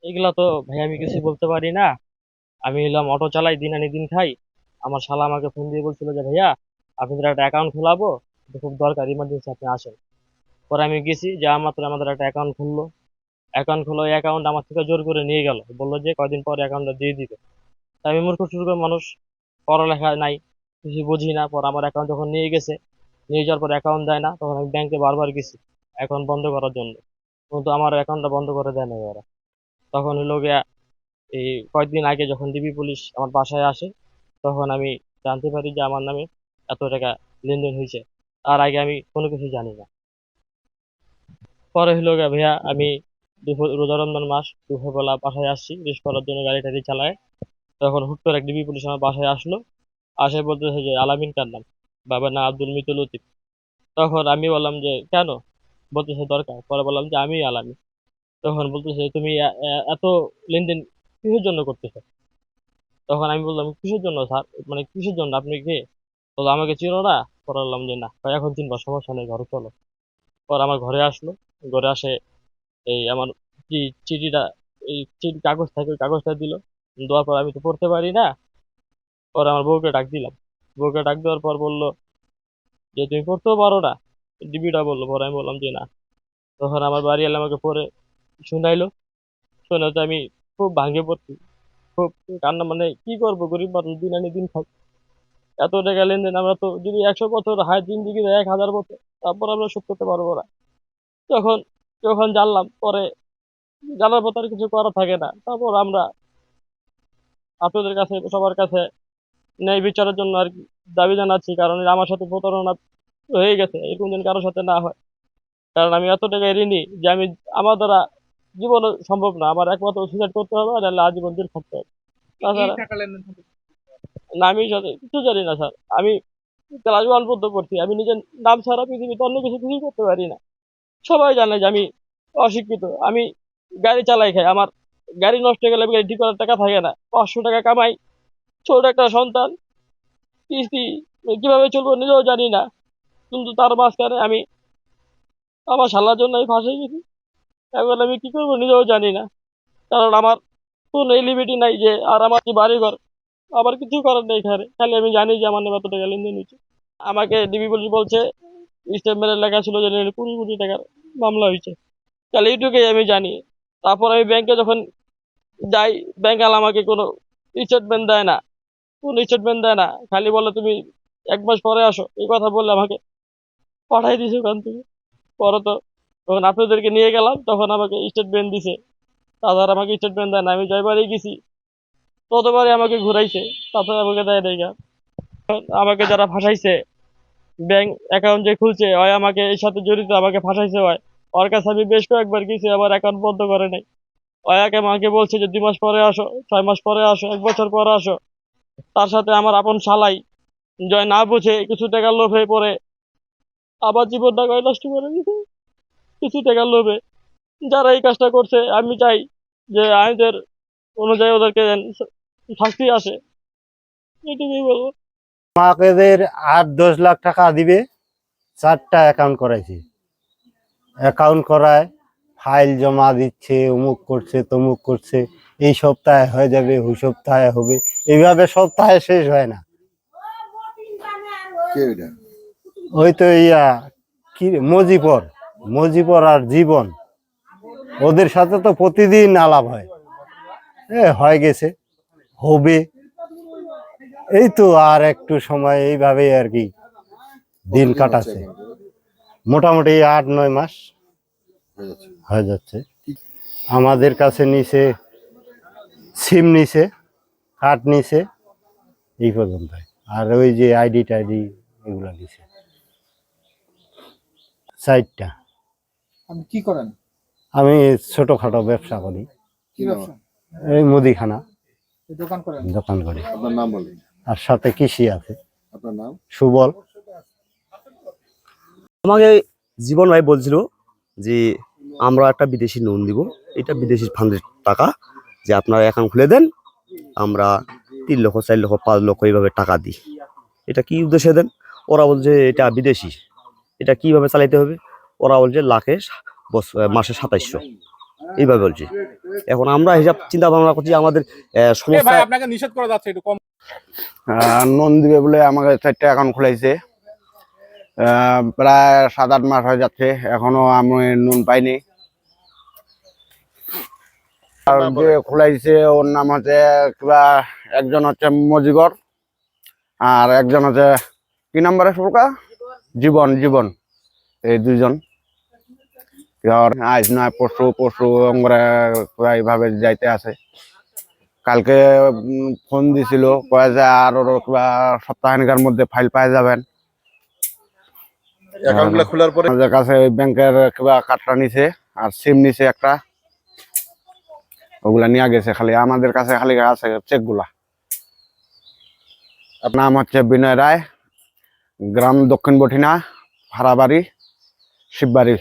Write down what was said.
এগুলা তো ভাই আমি কিছু বলতে পারি না। আমি হলাম অটো চালাই, দিন আনি দিন খাই। আমার শালা আমাকে ফোন দিয়ে বলছিল যে ভাইয়া আপনাদের একটা অ্যাকাউন্ট খোলাবো, এটা খুব দরকার, ইমার্জেন্সি, আপনি আসেন। পরে আমি গেছি, যা মাত্র আমাদের একটা অ্যাকাউন্ট খুললো। অ্যাকাউন্ট খুলে ওই অ্যাকাউন্ট আমার থেকে জোর করে নিয়ে গেল, বললো যে কয়দিন পর অ্যাকাউন্টটা দিয়ে দিবে। তা আমি মূর্খ সুর্খ মানুষ, পড়ালেখা নাই, কিছু বুঝি না। পর আমার অ্যাকাউন্ট যখন নিয়ে গেছে, নিয়ে যাওয়ার পর অ্যাকাউন্ট দেয় না, তখন আমি ব্যাংকে বারবার গেছি অ্যাকাউন্ট বন্ধ করার জন্য, কিন্তু আমার অ্যাকাউন্টটা বন্ধ করে দেয় না ওরা। তখন হলো গিয়া এই কয়েকদিন আগে যখন ডিবি পুলিশ আমার বাসায় আসে, তখন আমি জানতে পারি যে আমার নামে এত টাকা লেনদেন হয়েছে। তার আগে আমি কোনো কিছু জানি না। পরে হলো গিয়া ভাইয়া আমি দুপুর রোজা রমজান মাস দুপুরবেলা বাসায় আসছি রেস্ট করার জন্য, গাড়ি টাড়ি চালায়। তখন হুট করে এক ডিবি পুলিশ আমার বাসায় আসলো, আসে বলতেছে যে আলামিন কার নাম, বাবার নাম আব্দুল মিতুল লতিফ। তখন আমি বললাম যে কেন, বলতেছে দরকার। পরে বললাম যে আমি আলামিন। তখন বলতেছে তুমি এত লেনদেন কিসের জন্য করতেছো। তখন আমি বললাম কিসের জন্য স্যার, মানে কিসের জন্য, আপনি কে? বললো আমাকে চিনো না। পরে বললাম যে না। কয় এখন চিনবা, সমস্যা নেই, ঘরে চলো। পর আমার ঘরে আসলো, ঘরে আসে এই আমার কি চিঠিটা, এই চিঠি কাগজ থাকে ওই কাগজটা দিল। দেওয়ার পর আমি তো পড়তে পারি না। পরে আমার বউকে ডাক দিলাম। বউকে ডাক দেওয়ার পর বললো যে তুমি পড়তেও পারো না, ডিবিটা বললো। পরে আমি বললাম যে না। তখন আমার বাড়ি এলে আমাকে পরে শুনাইলো। শোনাতে আমি খুব ভাঙে পড়ছি, খুব কান্না, মানে কি করবো, গরিব মানুষ, দিন আনি দিন খাই। এত টাকা লেনদেন, আমরা তো যদি 100 বছর হায় জিন্দিগি 1000 বছর, তারপর আমরা শোধ করতে পারবো না। যখন যখন জানলাম, পরে জানার পর আর কিছু করা থাকে না। তারপর আমরা আপনাদের কাছে, সবার কাছে ন্যায় বিচারের জন্য আর কি দাবি জানাচ্ছি, কারণ আমার সাথে প্রতারণা হয়ে গেছে, এরকম যেন কারোর সাথে না হয়। কারণ আমি এত টাকা ঋণী যে আমি, আমার দ্বারা জীবনে সম্ভব না, আমার একমাত্র সুইসাইড করতে হবে, নাহলে আজীবন জেল খাটতে হবে। এই তাছাড়া টাকা লেনদেন সম্পর্কে না, আমি সাথে কিছু জানি না স্যার। আমি ক্লাস ওয়ান পর্যন্ত পড়ছি, আমি নিজের নাম ছাড়া পৃথিবীতে অন্য কিছু কিছুই করতে পারি না। সবাই জানে যে আমি অশিক্ষিত। আমি গাড়ি চালাই খাই, আমার গাড়ি নষ্ট হয়ে গেলে আমি গাড়ি ঠিক করার টাকা থাকে না, 500 টাকা কামাই, ছোট একটা সন্তান, কিস্তি, কিভাবে চলবো নিজেও জানি না। কিন্তু তার মাঝখানে আমি আমার শালার জন্য আমি ফাঁসে গেছি। এখন আমি কি করবো নিজেও জানি না, কারণ আমার কোনো এলিবিলিটি নাই যে, আর আমার যে বাড়ি ঘর, আমার কিছু করার নেই এখানে। খালি আমি জানি যে আমার নামে এত টাকা লেনদেন হয়েছে। আমাকে ডিবি পুলিশ বলছে স্টেটমেন্টে লেখা ছিল যে 20 কোটি টাকার মামলা হয়েছে। তাহলে এইটুকুই আমি জানি। তারপর আমি ব্যাংকে যখন যাই, ব্যাংক আলা আমাকে কোনো স্টেটমেন্ট দেয় না, কোনো স্টেটমেন্ট দেয় না, খালি বলে তুমি 1 মাস পরে আসো, এই কথা বললে আমাকে পাঠাই দিছে ওখান থেকে। পরে তো যখন আপনাদেরকে নিয়ে গেলাম, তখন আমাকে স্টেটমেন্ট দিছে। তাছাড়া আমাকে স্টেটমেন্ট দেয় না। আমি যয়বারই গেছি ততবারই আমাকে ঘুরাইছে, তাছাড়া আমাকে দেয় নাই গা। আমাকে যারা ফাঁসাইছে, ব্যাংক অ্যাকাউন্ট যে খুলছে, হয় আমাকে এর সাথে জড়িত, আমাকে ফাঁসাইছে হয়। ওর কাছে আমি বেশ কয়েকবার গেছি, আমার অ্যাকাউন্ট বন্ধ করে নাই। ওয়াকে আমাকে বলছে যে 2 মাস পরে আসো, 6 মাস পরে আসো, 1 বছর পরে আসো। তার সাথে আমার আপন শালাই জয় না বুঝে কিছু টাকার লোভে পড়ে আবার জীবনটা কয় নষ্ট করে দিছে, কিছু টাকার লোভে। যারা এই কাজটা করছে, আমি চাই যে আইনের অনুযায়ী ওদেরকে যেন শাস্তি আসে, এটুকুই বলবো। আমাদের 8-10 লাখ টাকা দিবে, 4টা অ্যাকাউন্ট করাইছি। অ্যাকাউন্ট করায় ফাইল জমা দিচ্ছে, অমুক করছে তমুক করছে, এই সপ্তাহে হয়ে যাবে, ওই সপ্তাহে হবে, এইভাবে সপ্তাহে শেষ হয় না। কে এটা? ওই তো ইয়া কি মজিবর, মজিবর আর জীবন, ওদের সাথে তো প্রতিদিন আলাপ হয়। হয়ে গেছে, হবে, এই তো আর একটু সময়, এইভাবেই আর কি দিন কতদিন হচ্ছে কাটাচ্ছে। অ্যাকাউন্ট করে? মোটামুটি 8-9 মাস হয়ে যাচ্ছে। হয়ে যাচ্ছে। আমাদের কাছে নিচে সিম নিচে, কার্ড নিচে, এই পর্যন্ত। আর ওই যে আইডি টাইডি এগুলো নিচে 4টা। আপনি কি করেন? আমি ছোটখাটো ব্যবসা করি, কি ব্যবসা? এই মুদিখানা এই দোকান করেন? দোকান করি। আপনার নাম বলেন। আর সাথে কৃষি আছে। আপনার নাম? সুবল। আমাকে জীবন ভাই বলছিল যে আমরা একটা বিদেশি লোন দিব, এটা বিদেশি ফান্ডের টাকা, যে আপনারা অ্যাকাউন্ট খুলে দেন, আমরা 3 লক্ষ 4 লক্ষ 5 লক্ষ এইভাবে টাকা দিই। এটা কি উদ্দেশ্যে দেন? ওরা বলছে এটা বিদেশি, এটা কিভাবে চালাইতে হবে। ওরা বলছে লাখে মাসে 2700। এইভাবে বলছি। এখন আমরা হিসাব চিন্তা ভাবনা করছি আমাদের সমস্যা। ভাই আপনাকে নিষেধ করা যাচ্ছে একটু কম। লোন দিবে বলে আমাকে 4টা অ্যাকাউন্ট খুলাইছে, প্রায় 7-8 মাস হয়ে যাচ্ছে, এখনো আমি নুন পাইনি। আর যে খুলাইছে ওর নাম হচ্ছে কিবা, একজন হচ্ছে মজিবর আর একজন হচ্ছে কি নাম্বারে সরকার জীবন জীবন, এই দুইজন। আজ নয় পরশু পরশু আমরা এইভাবে যাইতে আছে। কালকে ফোন দিছিল, কয়ে যে আর কিবা সপ্তাহখানিকের মধ্যে ফাইল পাই যাবেন। অ্যাকাউন্টগুলো খোলার পরে আমাদের কাছে ব্যাংকের কিবা কার্ডটা নিছে আর সিম নিছে একটা, ওগুলা নিয়ে গেছে। খালি আমাদের কাছে খালি আছে চেকগুলা। আপনার নাম হচ্ছে বিনয় রায়, গ্রাম দক্ষিণ বঠিনা, ভাড়াবাড়ি, শিববাড়ি।